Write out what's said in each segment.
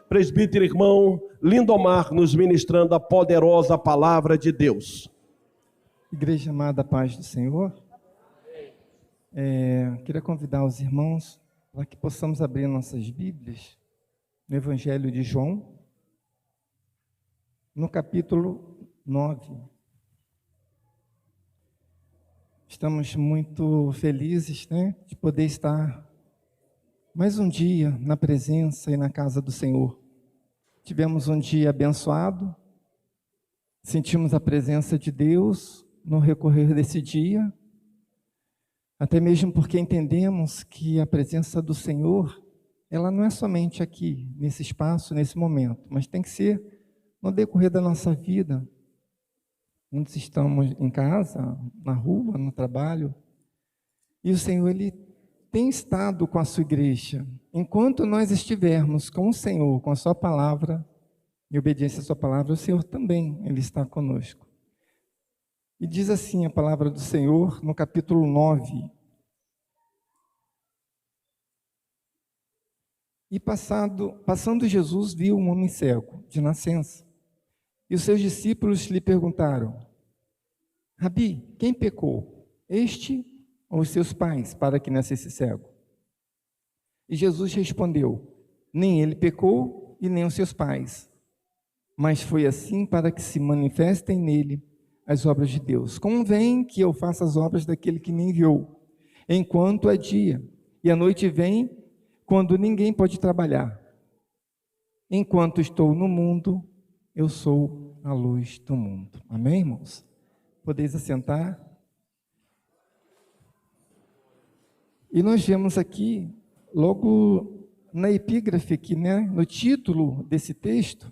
presbítero irmão Lindomar, nos ministrando a poderosa palavra de Deus. Igreja amada, paz do Senhor. Queria convidar os irmãos para que possamos abrir nossas Bíblias no Evangelho de João, no capítulo 9. Estamos muito felizes, de poder estar mais um dia na presença e na casa do Senhor. Tivemos um dia abençoado, sentimos a presença de Deus no recorrer desse dia, até mesmo porque entendemos que a presença do Senhor, ela não é somente aqui, nesse espaço, nesse momento, mas tem que ser no decorrer da nossa vida. Muitos estamos em casa, na rua, no trabalho, e o Senhor, Ele tem estado com a sua igreja. Enquanto nós estivermos com o Senhor, com a sua palavra, em obediência à sua palavra, o Senhor também, Ele está conosco. E diz assim a palavra do Senhor no capítulo 9. E passando Jesus viu um homem cego, de nascença. E os seus discípulos lhe perguntaram: Rabi, quem pecou, este ou os seus pais, para que nascesse cego? E Jesus respondeu: nem ele pecou e nem os seus pais, mas foi assim para que se manifestem nele as obras de Deus. Convém que eu faça as obras daquele que me enviou, enquanto é dia, e a noite vem, quando ninguém pode trabalhar. Enquanto estou no mundo, eu sou a luz do mundo. Amém, irmãos? Podeis assentar. E nós vemos aqui, logo na epígrafe aqui, no título desse texto,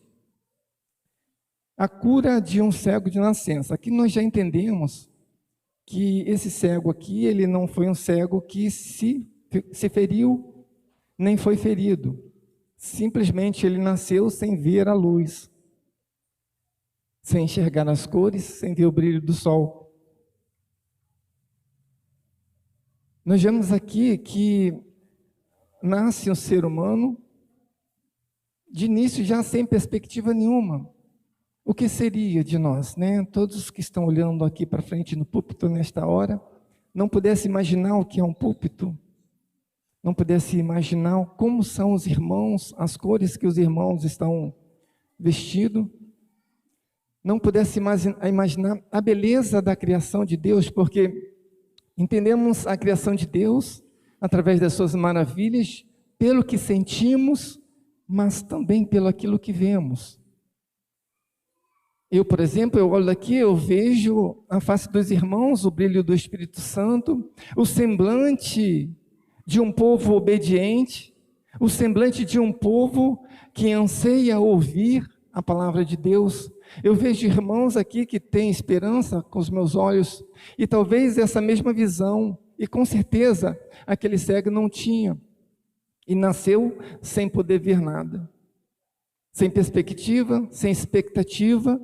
a cura de um cego de nascença. Aqui nós já entendemos que esse cego aqui, ele não foi um cego que se feriu, nem foi ferido. Simplesmente ele nasceu sem ver a luz, sem enxergar as cores, sem ver o brilho do sol. Nós vemos aqui que nasce um ser humano, de início já sem perspectiva nenhuma. O que seria de nós, Todos que estão olhando aqui para frente no púlpito nesta hora, não pudesse imaginar o que é um púlpito, não pudesse imaginar como são os irmãos, as cores que os irmãos estão vestidos, não pudesse imaginar a beleza da criação de Deus, porque entendemos a criação de Deus através das suas maravilhas, pelo que sentimos, mas também pelo aquilo que vemos. Eu, por exemplo, eu olho aqui, eu vejo a face dos irmãos, o brilho do Espírito Santo, o semblante de um povo obediente, o semblante de um povo que anseia ouvir a palavra de Deus. Eu vejo irmãos aqui que têm esperança com os meus olhos, e talvez essa mesma visão, e com certeza aquele cego não tinha, e nasceu sem poder ver nada, sem perspectiva, sem expectativa.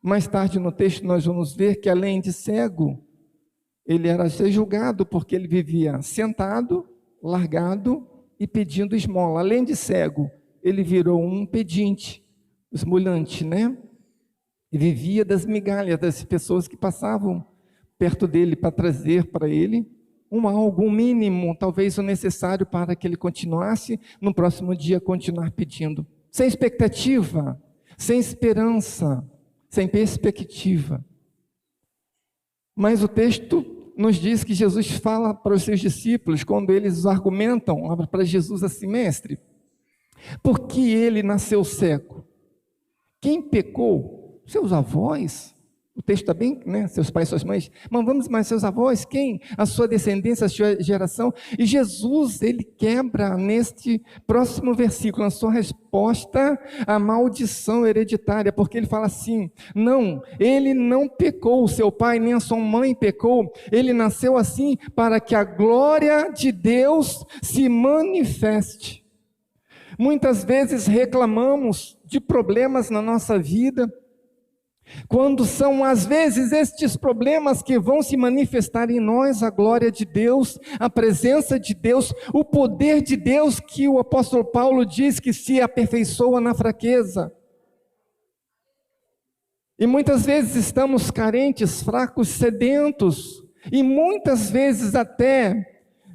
Mais tarde no texto nós vamos ver que além de cego, ele era julgado porque ele vivia sentado, largado e pedindo esmola. Além de cego, ele virou um pedinte, esmolhante, E vivia das migalhas das pessoas que passavam perto dele para trazer para ele algo mínimo, talvez o necessário para que ele continuasse no próximo dia continuar pedindo. Sem expectativa, sem esperança, sem perspectiva. Mas o texto nos diz que Jesus fala para os seus discípulos, quando eles argumentam para Jesus assim: mestre, por que ele nasceu cego? Quem pecou? Seus avós? O texto está bem, seus pais, suas mães. Mas vamos mais, seus avós, quem? A sua descendência, a sua geração. E Jesus, ele quebra neste próximo versículo, a sua resposta à maldição hereditária, porque ele fala assim: não, ele não pecou, o seu pai nem a sua mãe pecou, ele nasceu assim para que a glória de Deus se manifeste. Muitas vezes reclamamos de problemas na nossa vida, Quando são, às vezes, estes problemas que vão se manifestar em nós, a glória de Deus, a presença de Deus, o poder de Deus, que o apóstolo Paulo diz que se aperfeiçoa na fraqueza. E muitas vezes estamos carentes, fracos, sedentos, e muitas vezes até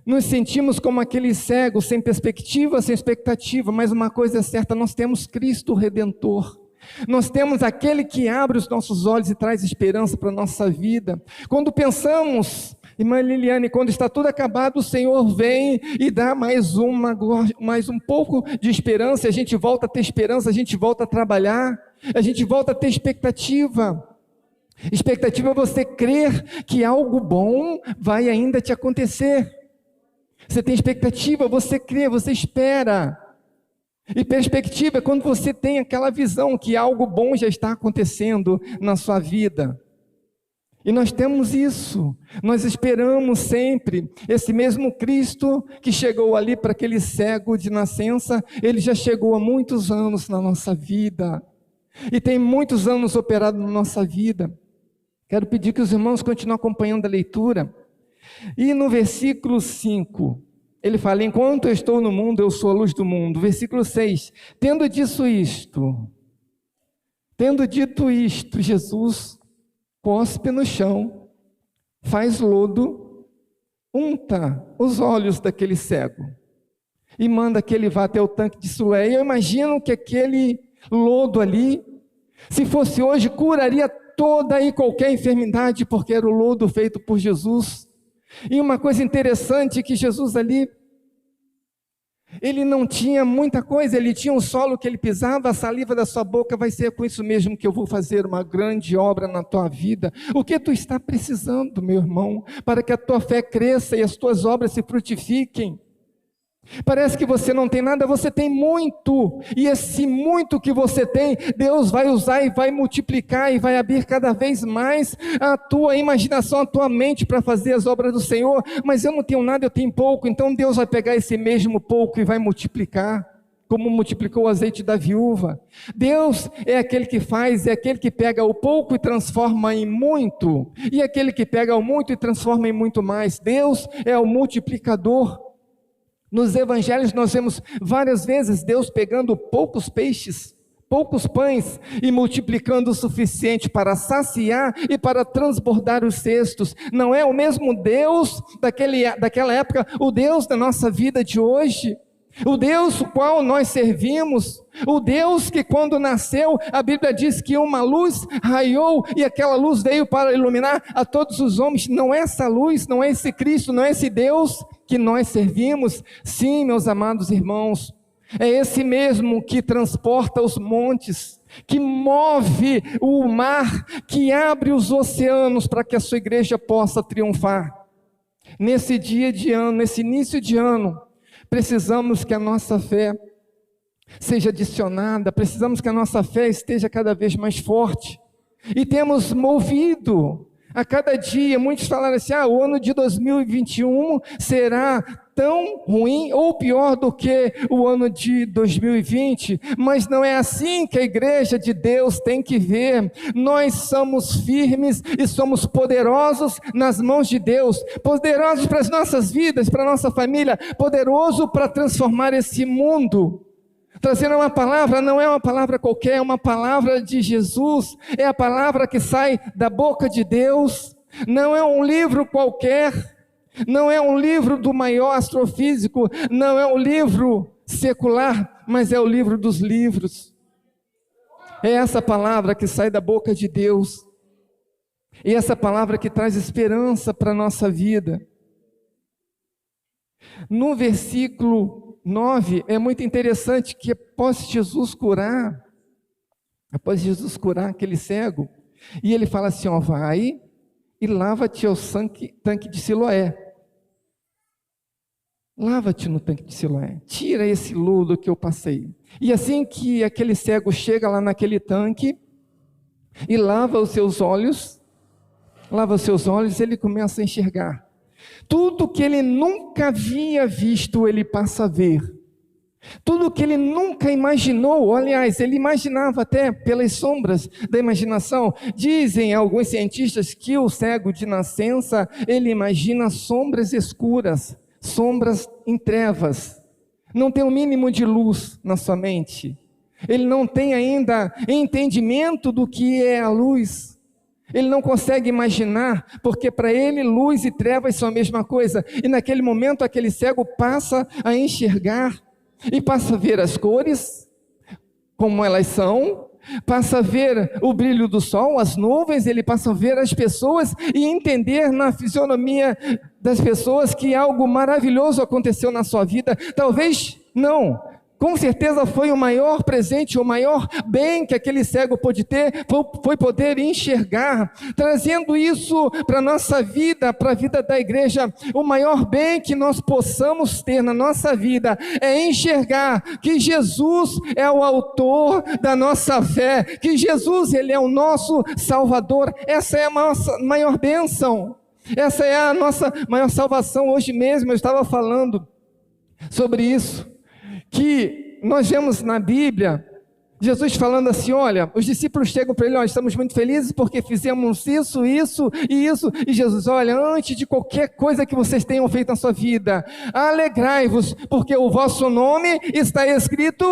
nos sentimos como aquele cego, sem perspectiva, sem expectativa, mas uma coisa é certa, nós temos Cristo Redentor. Nós temos aquele que abre os nossos olhos e traz esperança para a nossa vida. Quando pensamos, irmã Liliane, quando está tudo acabado, o Senhor vem e dá mais um pouco de esperança, a gente volta a ter esperança, a gente volta a trabalhar, a gente volta a ter expectativa. Expectativa é você crer que algo bom vai ainda te acontecer. Você tem expectativa, você crê, você espera. E perspectiva é quando você tem aquela visão que algo bom já está acontecendo na sua vida. E nós temos isso, nós esperamos sempre. Esse mesmo Cristo que chegou ali para aquele cego de nascença, ele já chegou há muitos anos na nossa vida. E tem muitos anos operado na nossa vida. Quero pedir que os irmãos continuem acompanhando a leitura. E no versículo 5, ele fala, enquanto eu estou no mundo, eu sou a luz do mundo. Versículo 6, tendo dito isto, Jesus cospe no chão, faz lodo, unta os olhos daquele cego e manda que ele vá até o tanque de Siloé. Eu imagino que aquele lodo ali, se fosse hoje, curaria toda e qualquer enfermidade, porque era o lodo feito por Jesus. E uma coisa interessante que Jesus ali, ele não tinha muita coisa, ele tinha um solo que ele pisava, a saliva da sua boca vai ser com isso mesmo que eu vou fazer uma grande obra na tua vida. O que tu está precisando, meu irmão, para que a tua fé cresça e as tuas obras se frutifiquem? Parece que você não tem nada, você tem muito, e esse muito que você tem, Deus vai usar e vai multiplicar e vai abrir cada vez mais a tua imaginação, a tua mente para fazer as obras do Senhor. Mas eu não tenho nada, eu tenho pouco, então Deus vai pegar esse mesmo pouco e vai multiplicar, como multiplicou o azeite da viúva. Deus é aquele que faz, é aquele que pega o pouco e transforma em muito, e aquele que pega o muito e transforma em muito mais. Deus é o multiplicador. Nos evangelhos nós vemos várias vezes Deus pegando poucos peixes, poucos pães e multiplicando o suficiente para saciar e para transbordar os cestos. Não é o mesmo Deus daquela época, o Deus da nossa vida de hoje? O Deus o qual nós servimos, o Deus que quando nasceu, a Bíblia diz que uma luz raiou e aquela luz veio para iluminar a todos os homens. Não é essa luz, não é esse Cristo, não é esse Deus que nós servimos? Sim, meus amados irmãos, é esse mesmo que transporta os montes, que move o mar, que abre os oceanos para que a sua igreja possa triunfar. Nesse dia de ano, nesse início de ano, precisamos que a nossa fé seja adicionada, precisamos que a nossa fé esteja cada vez mais forte, e temos movido a cada dia. Muitos falaram assim, o ano de 2021 será tão ruim ou pior do que o ano de 2020, mas não é assim que a igreja de Deus tem que ver. Nós somos firmes e somos poderosos nas mãos de Deus, poderosos para as nossas vidas, para a nossa família, poderoso para transformar esse mundo. Trazendo uma palavra, não é uma palavra qualquer, é uma palavra de Jesus, é a palavra que sai da boca de Deus, não é um livro qualquer, não é um livro do maior astrofísico, não é um livro secular, mas é o livro dos livros. É essa palavra que sai da boca de Deus, e essa palavra que traz esperança para a nossa vida. No versículo 9, é muito interessante que após Jesus curar aquele cego, e ele fala assim, vai e lava-te ao tanque de Siloé. Lava-te no tanque de Siloé, tira esse lodo que eu passei. E assim que aquele cego chega lá naquele tanque, e lava os seus olhos, ele começa a enxergar. Tudo que ele nunca havia visto, ele passa a ver. Tudo que ele nunca imaginou, aliás, ele imaginava até pelas sombras da imaginação. Dizem alguns cientistas que o cego de nascença, ele imagina sombras escuras, sombras em trevas. Não tem o mínimo de luz na sua mente. Ele não tem ainda entendimento do que é a luz. Ele não consegue imaginar, porque para ele luz e trevas são a mesma coisa. E naquele momento aquele cego passa a enxergar e passa a ver as cores, como elas são, passa a ver o brilho do sol, as nuvens, ele passa a ver as pessoas e entender na fisionomia das pessoas que algo maravilhoso aconteceu na sua vida. Talvez não, com certeza foi o maior presente, o maior bem que aquele cego pôde ter, foi poder enxergar, trazendo isso para a nossa vida, para a vida da igreja. O maior bem que nós possamos ter na nossa vida é enxergar que Jesus é o autor da nossa fé, que Jesus, ele é o nosso Salvador. Essa é a nossa maior bênção, essa é a nossa maior salvação. Hoje mesmo eu estava falando sobre isso, que nós vemos na Bíblia, Jesus falando assim, olha, os discípulos chegam para ele, olha, estamos muito felizes porque fizemos isso, isso e isso, e Jesus, olha, antes de qualquer coisa que vocês tenham feito na sua vida, alegrai-vos, porque o vosso nome está escrito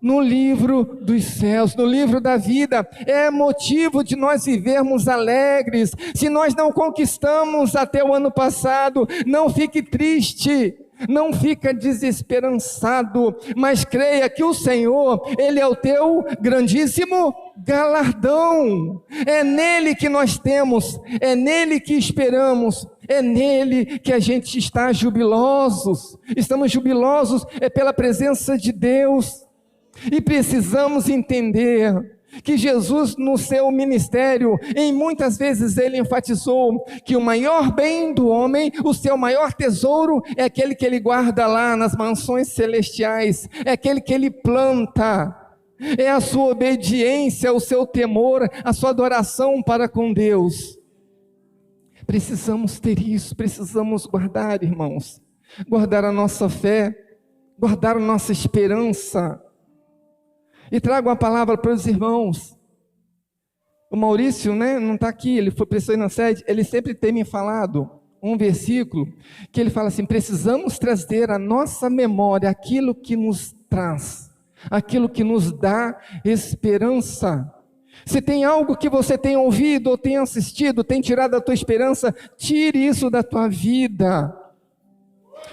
no livro dos céus, no livro da vida. É motivo de nós vivermos alegres. Se nós não conquistamos até o ano passado, não fique triste, não fica desesperançado, mas creia que o Senhor, Ele é o teu grandíssimo galardão. É nele que nós temos, é nele que esperamos, é nele que a gente está jubilosos. Estamos jubilosos é pela presença de Deus. E precisamos entender que Jesus, no seu ministério, em muitas vezes ele enfatizou que o maior bem do homem, o seu maior tesouro, é aquele que ele guarda lá nas mansões celestiais, é aquele que ele planta, é a sua obediência, o seu temor, a sua adoração para com Deus. Precisamos ter isso, precisamos guardar, irmãos, guardar a nossa fé, guardar a nossa esperança. E trago uma palavra para os irmãos. O Maurício, não está aqui, ele foi preso na sede, ele sempre tem me falado um versículo, que ele fala assim, precisamos trazer à nossa memória aquilo que nos traz, aquilo que nos dá esperança. Se tem algo que você tem ouvido, ou tem assistido, tem tirado a tua esperança, tire isso da tua vida.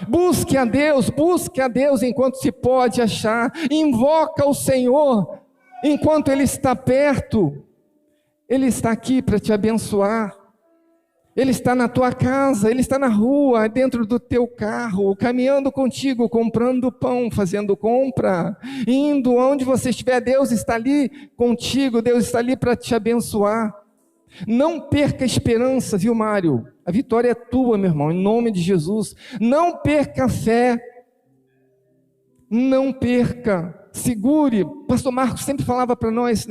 Busque a Deus enquanto se pode achar, invoca o Senhor enquanto Ele está perto. Ele está aqui para te abençoar, Ele está na tua casa, Ele está na rua, dentro do teu carro, caminhando contigo, comprando pão, fazendo compra, indo onde você estiver, Deus está ali contigo, Deus está ali para te abençoar. Não perca a esperança, viu, Mário? A vitória é tua, meu irmão, em nome de Jesus. Não perca a fé, não perca, segure. Pastor Marcos sempre falava para nós,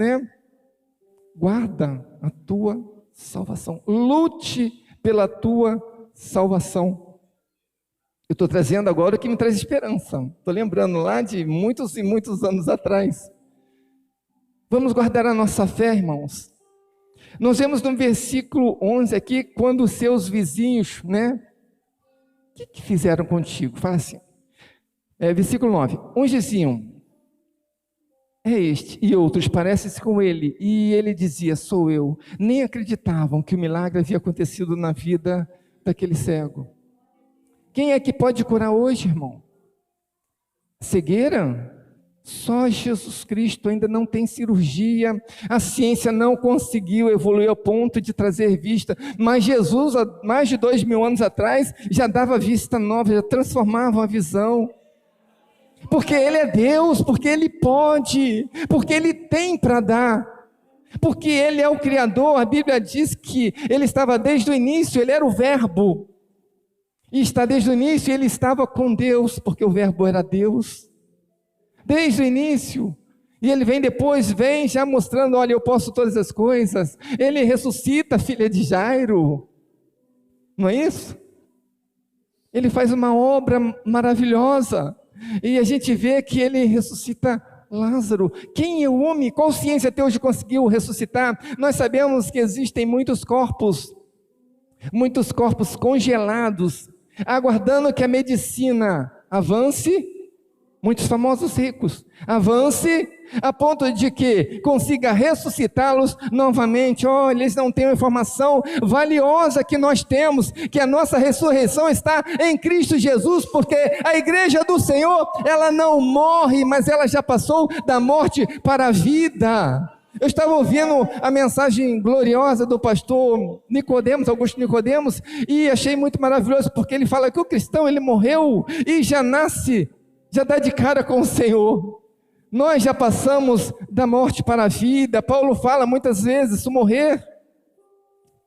guarda a tua salvação, lute pela tua salvação. Eu estou trazendo agora o que me traz esperança, estou lembrando lá de muitos e muitos anos atrás. Vamos guardar a nossa fé, irmãos. Nós vemos no versículo 11 aqui, quando os seus vizinhos, o que fizeram contigo? Fala assim, versículo 9, uns diziam, é este, e outros, parece-se com ele, e ele dizia, sou eu. Nem acreditavam que o milagre havia acontecido na vida daquele cego. Quem é que pode curar hoje, irmão? Cegueira? Só Jesus Cristo, ainda não tem cirurgia, a ciência não conseguiu evoluir ao ponto de trazer vista, mas Jesus, há mais de 2000 anos atrás, já dava vista nova, já transformava a visão, porque Ele é Deus, porque Ele pode, porque Ele tem para dar, porque Ele é o Criador. A Bíblia diz que Ele estava desde o início, Ele era o Verbo, e está desde o início, Ele estava com Deus, porque o Verbo era Deus, desde o início, e Ele vem depois, vem já mostrando, olha, eu posso todas as coisas. Ele ressuscita a filha de Jairo, não é isso? Ele faz uma obra maravilhosa, E a gente vê que ele ressuscita Lázaro. Quem é o homem? Qual ciência até hoje conseguiu ressuscitar? Nós sabemos que existem muitos corpos congelados, aguardando que a medicina avance, muitos famosos ricos, avance a ponto de que consiga ressuscitá-los novamente. Olha, eles não têm a informação valiosa que nós temos, que a nossa ressurreição está em Cristo Jesus, porque a igreja do Senhor, ela não morre, mas ela já passou da morte para a vida. Eu estava ouvindo a mensagem gloriosa do pastor Nicodemos, Augusto Nicodemos, e achei muito maravilhoso, porque ele fala que o cristão, ele morreu e já nasce, já dá de cara com o Senhor. Nós já passamos da morte para a vida. Paulo fala muitas vezes, o morrer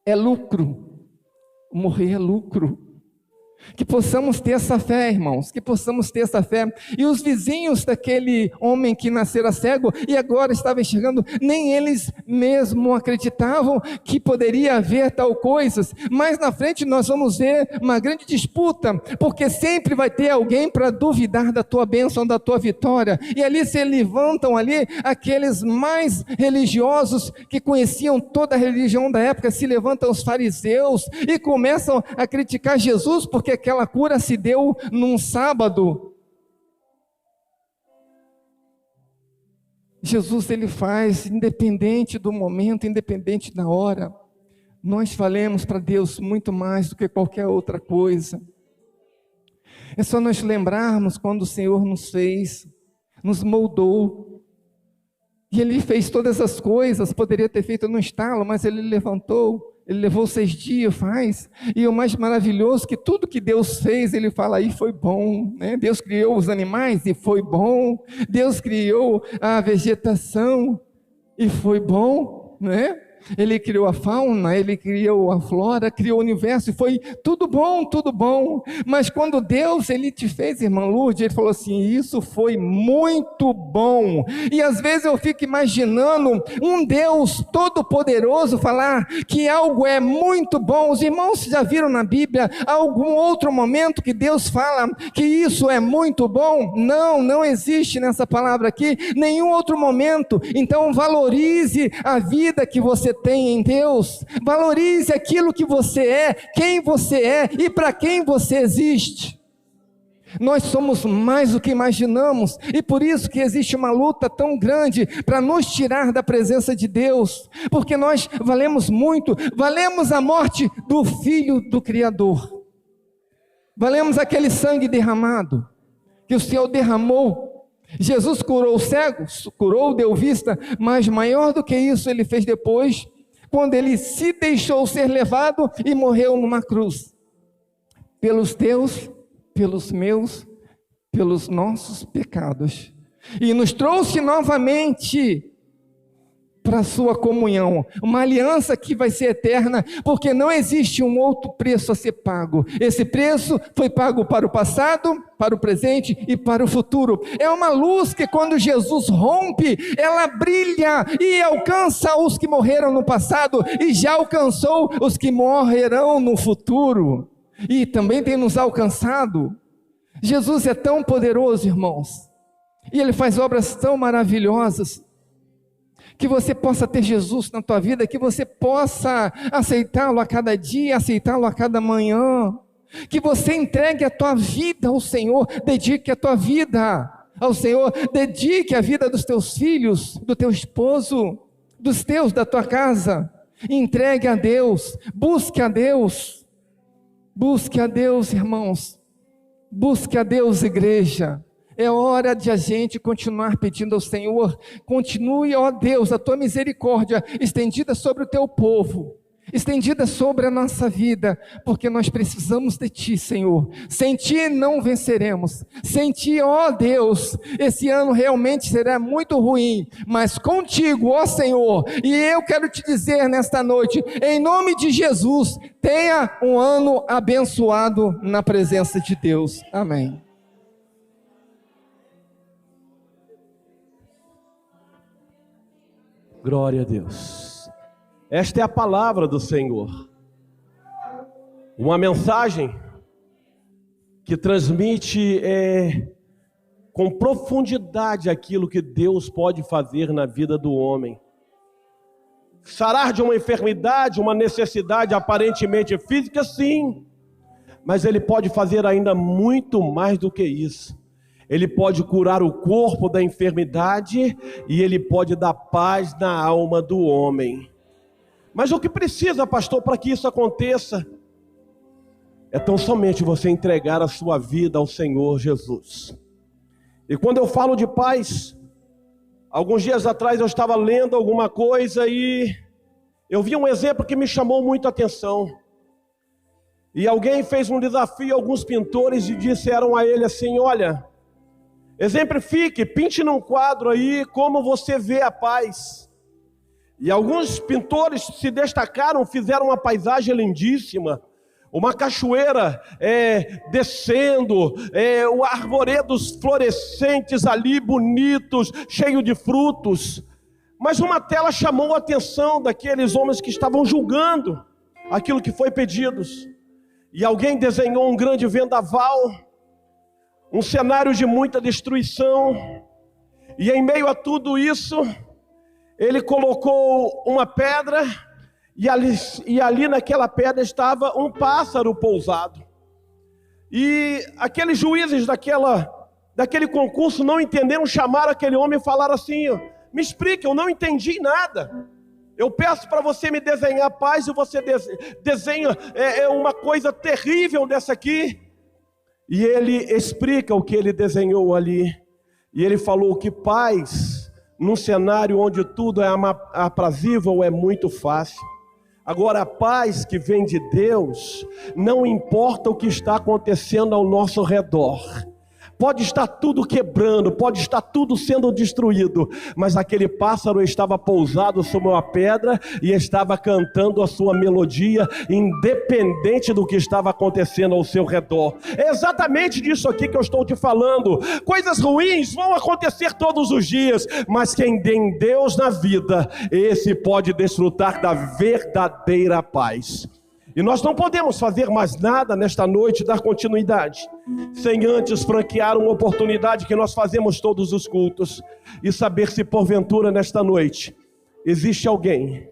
é lucro. O morrer é lucro. Que possamos ter essa fé, irmãos, que possamos ter essa fé. E os vizinhos daquele homem que nascera cego e agora estava enxergando, nem eles mesmos acreditavam que poderia haver tal coisas. Mas na frente nós vamos ver uma grande disputa, porque sempre vai ter alguém para duvidar da tua bênção, da tua vitória. E ali se levantam ali aqueles mais religiosos que conheciam toda a religião da época, se levantam os fariseus e começam a criticar Jesus, porque aquela cura se deu num sábado. Jesus, ele faz, independente do momento, independente da hora. Nós valemos para Deus muito mais do que qualquer outra coisa. É só nós lembrarmos quando o Senhor nos fez, nos moldou. E Ele fez todas as coisas, poderia ter feito no estalo, mas Ele levantou. Ele levou 6 dias, faz, e o mais maravilhoso que tudo que Deus fez, Ele fala aí foi bom, né? Deus criou os animais e foi bom, Deus criou a vegetação e foi bom, né? Ele criou a fauna, Ele criou a flora, criou o universo e foi tudo bom, mas quando Deus, Ele te fez, irmã Lourdes, Ele falou assim, isso foi muito bom. E às vezes eu fico imaginando um Deus todo poderoso falar que algo é muito bom. Os irmãos já viram na Bíblia algum outro momento que Deus fala que isso é muito bom? Não existe nessa palavra aqui nenhum outro momento. Então valorize a vida que você tem em Deus, valorize aquilo que você é, quem você é e para quem você existe. Nós somos mais do que imaginamos, e por isso que existe uma luta tão grande para nos tirar da presença de Deus, porque nós valemos muito, valemos a morte do Filho do Criador, valemos aquele sangue derramado, que o Senhor derramou. Jesus curou os cegos, curou, deu vista, mas maior do que isso Ele fez depois, quando Ele se deixou ser levado e morreu numa cruz, pelos teus, pelos meus, pelos nossos pecados, e nos trouxe novamente para a sua comunhão, uma aliança que vai ser eterna, porque não existe um outro preço a ser pago. Esse preço foi pago para o passado, para o presente e para o futuro. É uma luz que quando Jesus rompe, ela brilha e alcança os que morreram no passado e já alcançou os que morrerão no futuro. E também tem nos alcançado. Jesus é tão poderoso, irmãos, e Ele faz obras tão maravilhosas, que você possa ter Jesus na tua vida, que você possa aceitá-lo a cada dia, aceitá-lo a cada manhã, que você entregue a tua vida ao Senhor, dedique a tua vida ao Senhor, dedique a vida dos teus filhos, do teu esposo, dos teus, da tua casa, entregue a Deus, busque a Deus, irmãos, busque a Deus, igreja. É hora de a gente continuar pedindo ao Senhor, continue, ó Deus, a tua misericórdia estendida sobre o teu povo, estendida sobre a nossa vida, porque nós precisamos de Ti, Senhor. Sem Ti não venceremos, sem Ti, ó Deus, esse ano realmente será muito ruim, mas contigo, ó Senhor, e eu quero te dizer nesta noite, em nome de Jesus, tenha um ano abençoado na presença de Deus. Amém. Glória a Deus. Esta é a palavra do Senhor. Uma mensagem que transmite com profundidade aquilo que Deus pode fazer na vida do homem. Sarar de uma enfermidade, uma necessidade aparentemente física, sim. Mas Ele pode fazer ainda muito mais do que isso. Ele pode curar o corpo da enfermidade e Ele pode dar paz na alma do homem. Mas o que precisa, pastor, para que isso aconteça? É tão somente você entregar a sua vida ao Senhor Jesus. E quando eu falo de paz, alguns dias atrás eu estava lendo alguma coisa e eu vi um exemplo que me chamou muito a atenção. E alguém fez um desafio a alguns pintores e disseram a ele assim: olha, exemplifique, pinte num quadro aí como você vê a paz. E alguns pintores se destacaram, fizeram uma paisagem lindíssima. Uma cachoeira descendo, arvoredos florescentes ali, bonitos, cheio de frutos. Mas uma tela chamou a atenção daqueles homens que estavam julgando aquilo que foi pedido. E alguém desenhou um grande vendaval, um cenário de muita destruição. E em meio a tudo isso, ele colocou uma pedra. E ali naquela pedra estava um pássaro pousado. E aqueles juízes daquele concurso não entenderam, chamaram aquele homem e falaram assim: me explica, eu não entendi nada. Eu peço para você me desenhar paz e você desenha uma coisa terrível dessa aqui. E ele explica o que ele desenhou ali. E ele falou que paz, num cenário onde tudo é aprazível, é muito fácil. Agora, a paz que vem de Deus, não importa o que está acontecendo ao nosso redor. Pode estar tudo quebrando, pode estar tudo sendo destruído, mas aquele pássaro estava pousado sobre uma pedra e estava cantando a sua melodia, independente do que estava acontecendo ao seu redor. É exatamente disso aqui que eu estou te falando. Coisas ruins vão acontecer todos os dias, mas quem tem Deus na vida, esse pode desfrutar da verdadeira paz. E nós não podemos fazer mais nada nesta noite, dar continuidade, sem antes franquear uma oportunidade que nós fazemos todos os cultos, e saber se porventura nesta noite existe alguém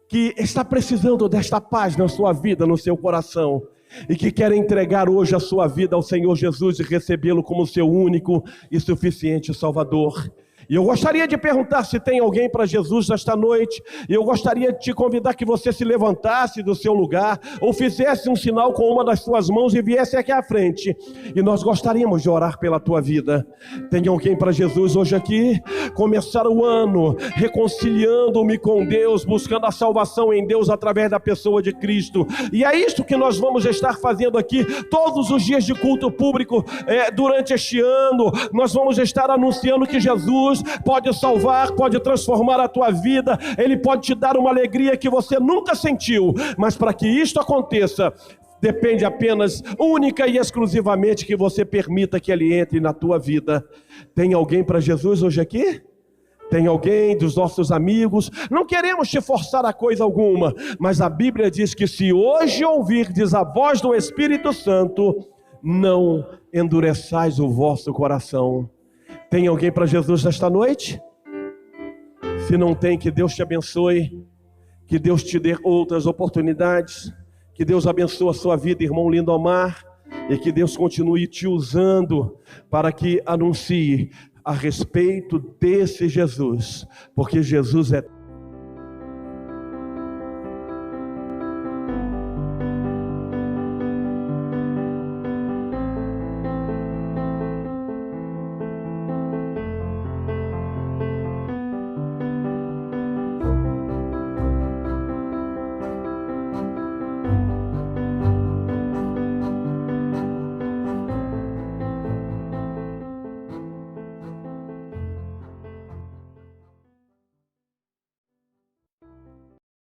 que está precisando desta paz na sua vida, no seu coração, e que quer entregar hoje a sua vida ao Senhor Jesus e recebê-lo como seu único e suficiente Salvador. E eu gostaria de perguntar se tem alguém para Jesus nesta noite. E eu gostaria de te convidar que você se levantasse do seu lugar, ou fizesse um sinal com uma das suas mãos e viesse aqui à frente. E nós gostaríamos de orar pela tua vida. Tem alguém para Jesus hoje aqui? Começar o ano reconciliando-me com Deus, buscando a salvação em Deus através da pessoa de Cristo. E é isso que nós vamos estar fazendo aqui todos os dias de culto público durante este ano. Nós vamos estar anunciando que Jesus pode salvar, pode transformar a tua vida. Ele pode te dar uma alegria que você nunca sentiu. Mas para que isto aconteça, depende apenas, única e exclusivamente, que você permita que Ele entre na tua vida. Tem alguém para Jesus hoje aqui? Tem alguém dos nossos amigos? Não queremos te forçar a coisa alguma, mas a Bíblia diz que se hoje ouvirdes a voz do Espírito Santo, não endureçais o vosso coração. Tem alguém para Jesus nesta noite? Se não tem, que Deus te abençoe, que Deus te dê outras oportunidades, que Deus abençoe a sua vida, irmão Lindomar, e que Deus continue te usando para que anuncie a respeito desse Jesus, porque Jesus é